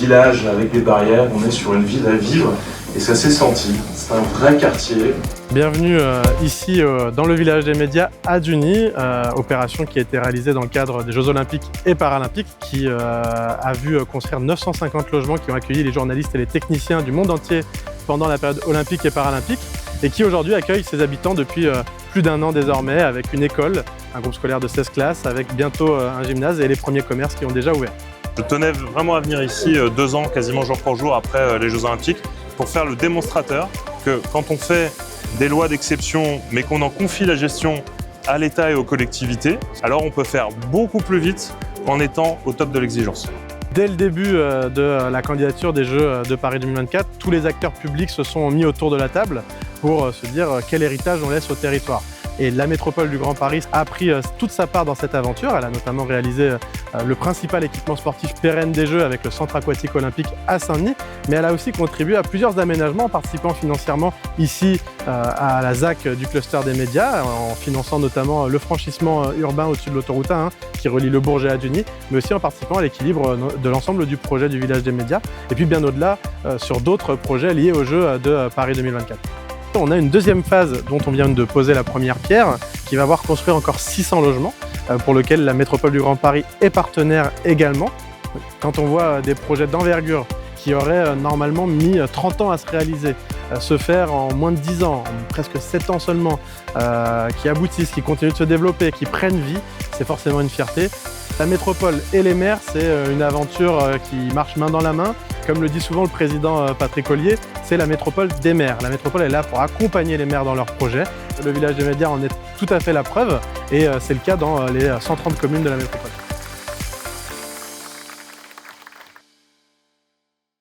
village avec des barrières, on est sur une ville à vivre et ça s'est senti. C'est un vrai quartier. Bienvenue ici dans le village des médias à Duny, opération qui a été réalisée dans le cadre des Jeux Olympiques et Paralympiques, qui a vu construire 950 logements qui ont accueilli les journalistes et les techniciens du monde entier pendant la période olympique et paralympique, et qui aujourd'hui accueille ses habitants depuis plus d'un an désormais, avec une école, un groupe scolaire de 16 classes, avec bientôt un gymnase et les premiers commerces qui ont déjà ouvert. Je tenais vraiment à venir ici 2 ans, quasiment jour pour jour après les Jeux Olympiques, pour faire le démonstrateur que quand on fait des lois d'exception, mais qu'on en confie la gestion à l'État et aux collectivités, alors on peut faire beaucoup plus vite en étant au top de l'exigence. Dès le début de la candidature des Jeux de Paris 2024, tous les acteurs publics se sont mis autour de la table pour se dire quel héritage on laisse au territoire. Et la métropole du Grand Paris a pris toute sa part dans cette aventure. Elle a notamment réalisé le principal équipement sportif pérenne des Jeux avec le centre aquatique olympique à Saint-Denis, mais elle a aussi contribué à plusieurs aménagements en participant financièrement ici à la ZAC du cluster des médias, en finançant notamment le franchissement urbain au-dessus de l'autoroute A1 qui relie le Bourget à Duny, mais aussi en participant à l'équilibre de l'ensemble du projet du village des médias, et puis bien au-delà sur d'autres projets liés aux Jeux de Paris 2024. On a une deuxième phase dont on vient de poser la première pierre, qui va voir construire encore 600 logements, pour lequel la métropole du Grand Paris est partenaire également. Quand on voit des projets d'envergure qui auraient normalement mis 30 ans à se réaliser, se faire en moins de 10 ans, en presque 7 ans seulement, qui aboutissent, qui continuent de se développer, qui prennent vie, c'est forcément une fierté. La métropole et les maires, c'est une aventure qui marche main dans la main. Comme le dit souvent le président Patrick Ollier, c'est la métropole des maires. La métropole est là pour accompagner les maires dans leurs projets. Le village des médias en est tout à fait la preuve, et c'est le cas dans les 130 communes de la métropole.